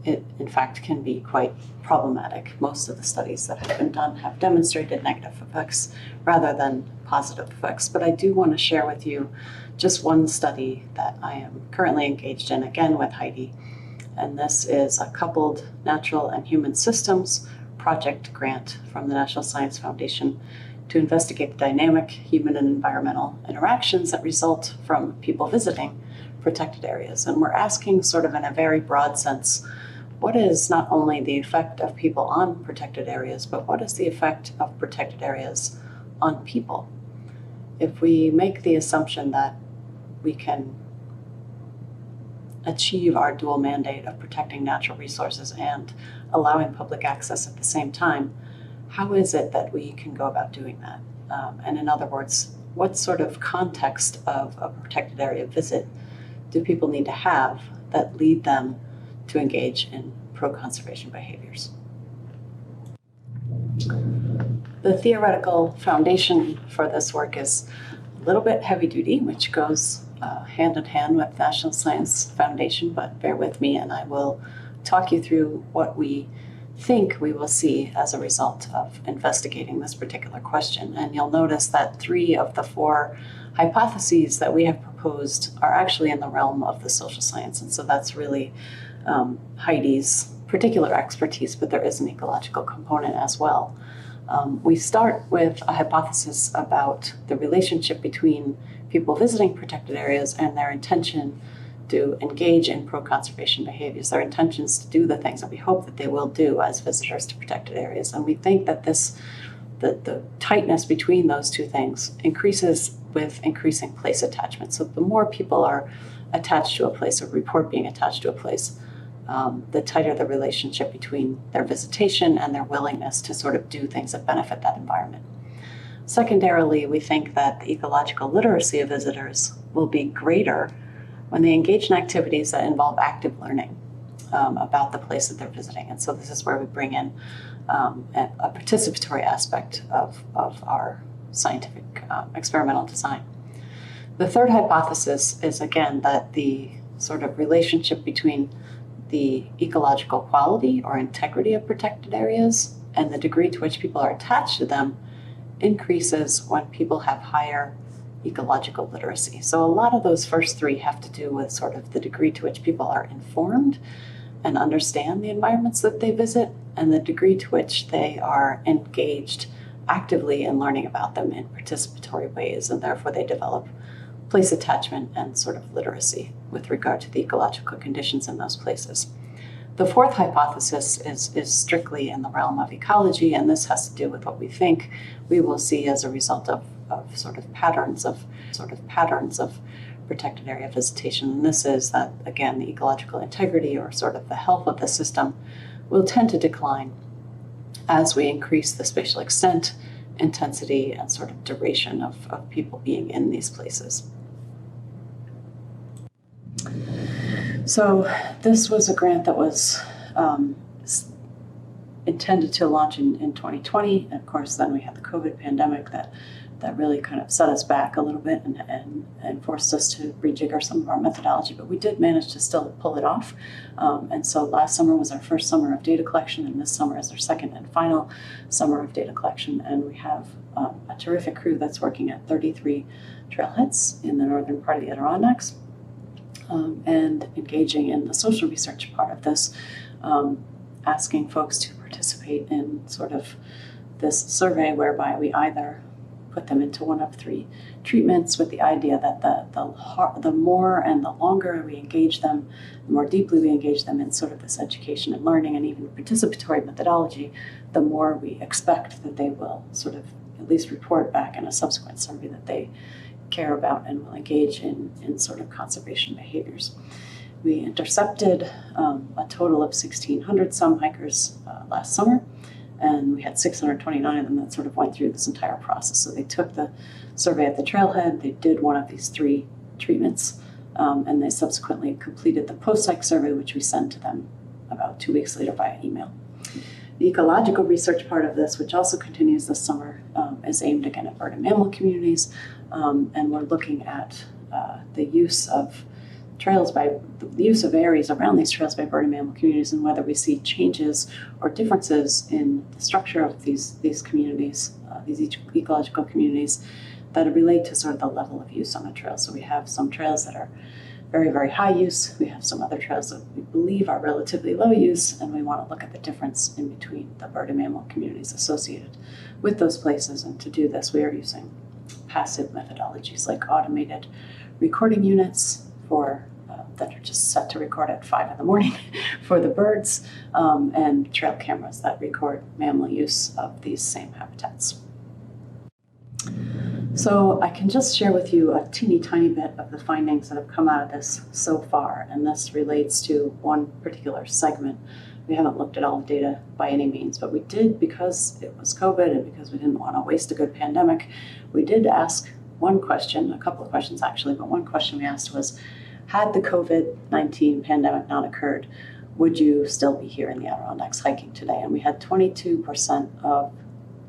Speaker 1: it in fact can be quite problematic. Most of the studies that have been done have demonstrated negative effects rather than positive effects. But I do want to share with you just one study that I am currently engaged in, again with Heidi, and this is a coupled natural and human systems project grant from the National Science Foundation to investigate the dynamic human and environmental interactions that result from people visiting protected areas. And we're asking, sort of in a very broad sense, what is not only the effect of people on protected areas, but what is the effect of protected areas on people? If we make the assumption that we can achieve our dual mandate of protecting natural resources and allowing public access at the same time, how is it that we can go about doing that? And in other words, what sort of context of a protected area visit do people need to have that lead them to engage in pro-conservation behaviors? The theoretical foundation for this work is a little bit heavy duty, which goes hand in hand with National Science Foundation, but bear with me and I will talk you through what we think we will see as a result of investigating this particular question. And you'll notice that 3 of the 4 hypotheses that we have proposed are actually in the realm of the social science. And so that's really Heidi's particular expertise, but there is an ecological component as well. We start with a hypothesis about the relationship between people visiting protected areas and their intention to engage in pro-conservation behaviors. Their intentions to do the things that we hope that they will do as visitors to protected areas. And we think that the tightness between those two things increases with increasing place attachment. So the more people are attached to a place or report being attached to a place, the tighter the relationship between their visitation and their willingness to sort of do things that benefit that environment. Secondarily, we think that the ecological literacy of visitors will be greater when they engage in activities that involve active learning about the place that they're visiting. And so this is where we bring in a participatory aspect of our scientific experimental design. The third hypothesis is, again, that the sort of relationship between the ecological quality or integrity of protected areas and the degree to which people are attached to them increases when people have higher ecological literacy. So a lot of those first three have to do with sort of the degree to which people are informed and understand the environments that they visit, and the degree to which they are engaged actively in learning about them in participatory ways, and therefore they develop place attachment and sort of literacy with regard to the ecological conditions in those places. The fourth hypothesis is strictly in the realm of ecology, and this has to do with what we think we will see as a result of patterns of protected area visitation. And this is that, again, the ecological integrity or sort of the health of the system will tend to decline as we increase the spatial extent, intensity, and sort of duration of people being in these places. So this was a grant that was intended to launch in 2020. And of course, then we had the COVID pandemic that really kind of set us back a little bit and forced us to rejigger some of our methodology, but we did manage to still pull it off. And so last summer was our first summer of data collection, and this summer is our second and final summer of data collection. And we have a terrific crew that's working at 33 trailheads in the northern part of the Adirondacks, and engaging in the social research part of this, asking folks to participate in sort of this survey whereby we either put them into one of three treatments with the idea that the more and the longer we engage them, the more deeply we engage them in sort of this education and learning and even participatory methodology, the more we expect that they will sort of at least report back in a subsequent survey that they care about and will engage in sort of conservation behaviors. We intercepted a total of 1,600 some hikers last summer, and we had 629 of them that sort of went through this entire process. So they took the survey at the trailhead, they did one of these three treatments, and they subsequently completed the post-hike survey, which we sent to them about 2 weeks later via email. The ecological research part of this, which also continues this summer, is aimed again at bird and mammal communities, and we're looking at the use of areas around these trails by bird and mammal communities, and whether we see changes or differences in the structure of these communities, these ecological communities, that relate to sort of the level of use on a trail. So we have some trails that are very, very high use. We have some other trails that we believe are relatively low use, and we want to look at the difference in between the bird and mammal communities associated with those places. And to do this, we are using passive methodologies like automated recording units that are just set to record at 5 a.m. for the birds, and trail cameras that record mammal use of these same habitats. So I can just share with you a teeny tiny bit of the findings that have come out of this so far, and this relates to one particular segment. We haven't looked at all the data by any means, but we did, because it was COVID and because we didn't want to waste a good pandemic, we did ask one question, a couple of questions actually, but one question we asked was, had the COVID-19 pandemic not occurred, would you still be here in the Adirondacks hiking today? And we had 22% of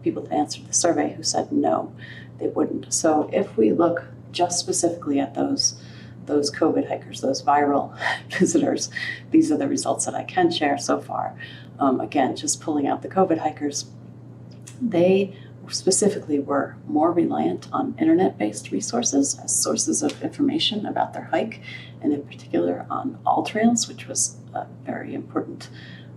Speaker 1: people that answered the survey who said no, they wouldn't. So if we look just specifically at those COVID hikers, those viral visitors, these are the results that I can share so far. Again, just pulling out the COVID hikers, they specifically were more reliant on internet-based resources as sources of information about their hike, and in particular on all trails, which was a very important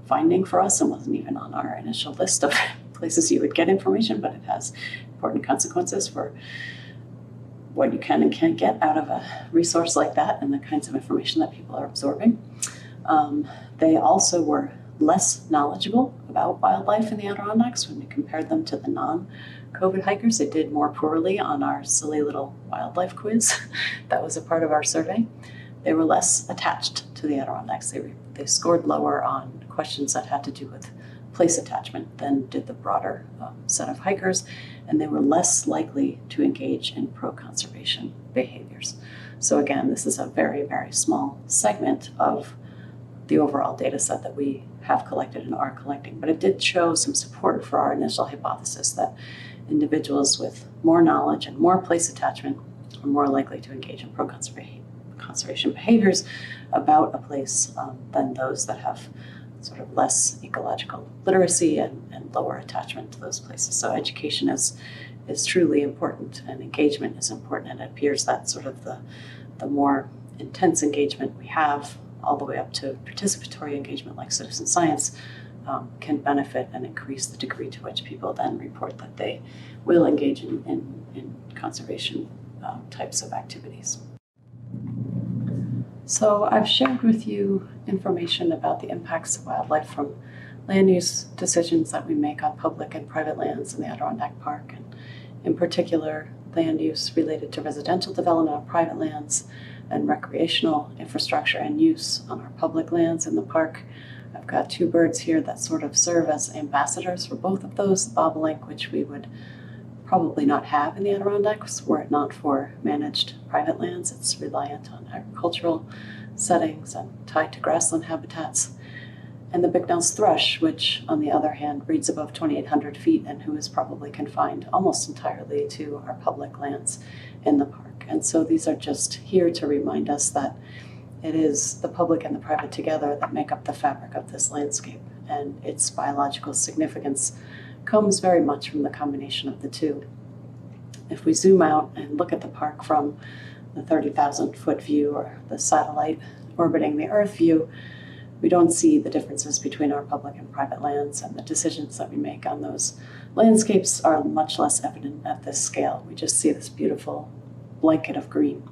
Speaker 1: finding for us and wasn't even on our initial list of places you would get information, but it has important consequences for what you can and can't get out of a resource like that and the kinds of information that people are absorbing. They also were less knowledgeable about wildlife in the Adirondacks when we compared them to the non-COVID hikers. They did more poorly on our silly little wildlife quiz that was a part of our survey. They were less attached to the Adirondacks. They scored lower on questions that had to do with place attachment than did the broader set of hikers, and they were less likely to engage in pro-conservation behaviors. So again, this is a very, very small segment of the overall data set that we have collected and are collecting, but it did show some support for our initial hypothesis that individuals with more knowledge and more place attachment are more likely to engage in pro-conservation behaviors about a place than those that have sort of less ecological literacy and lower attachment to those places. So education is truly important, and engagement is important, and it appears that sort of the more intense engagement we have, all the way up to participatory engagement like citizen science, can benefit and increase the degree to which people then report that they will engage in conservation types of activities. So I've shared with you information about the impacts of wildlife from land use decisions that we make on public and private lands in the Adirondack Park, and in particular, land use related to residential development on private lands and recreational infrastructure and use on our public lands in the park. I've got two birds here that sort of serve as ambassadors for both of those. The bobolink, which we would probably not have in the Adirondacks were it not for managed private lands. It's reliant on agricultural settings and tied to grassland habitats. And the big-nosed thrush, which on the other hand breeds above 2,800 feet and who is probably confined almost entirely to our public lands in the park. And so these are just here to remind us that it is the public and the private together that make up the fabric of this landscape, and its biological significance comes very much from the combination of the two. If we zoom out and look at the park from the 30,000-foot view or the satellite orbiting the Earth view, we don't see the differences between our public and private lands, and the decisions that we make on those landscapes are much less evident at this scale. We just see this beautiful blanket of green,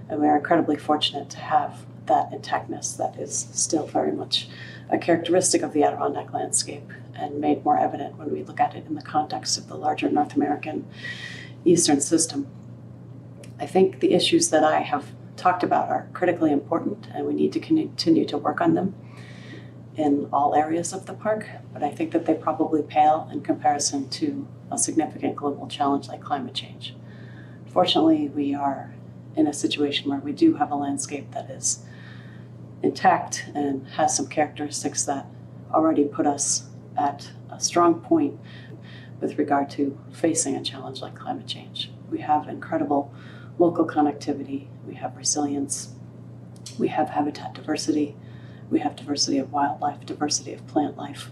Speaker 1: and we are incredibly fortunate to have that intactness that is still very much a characteristic of the Adirondack landscape, and made more evident when we look at it in the context of the larger North American eastern system. I think the issues that I have talked about are critically important, and we need to continue to work on them in all areas of the park, but I think that they probably pale in comparison to a significant global challenge like climate change. Fortunately, we are in a situation where we do have a landscape that is intact and has some characteristics that already put us at a strong point with regard to facing a challenge like climate change. We have incredible local connectivity, we have resilience, we have habitat diversity, we have diversity of wildlife, diversity of plant life,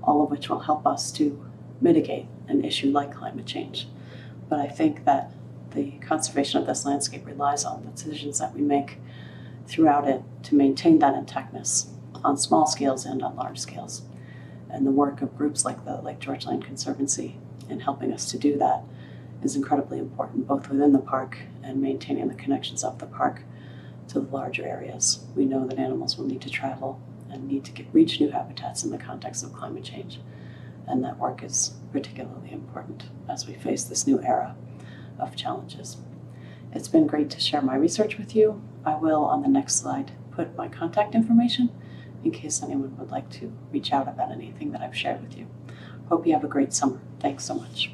Speaker 1: all of which will help us to mitigate an issue like climate change. But I think that the conservation of this landscape relies on the decisions that we make throughout it to maintain that intactness on small scales and on large scales. And the work of groups like the Lake George Land Conservancy in helping us to do that is incredibly important, both within the park and maintaining the connections of the park to the larger areas. We know that animals will need to travel and need to reach new habitats in the context of climate change. And that work is particularly important as we face this new era of challenges. It's been great to share my research with you. I will, on the next slide, put my contact information in case anyone would like to reach out about anything that I've shared with you. Hope you have a great summer. Thanks so much.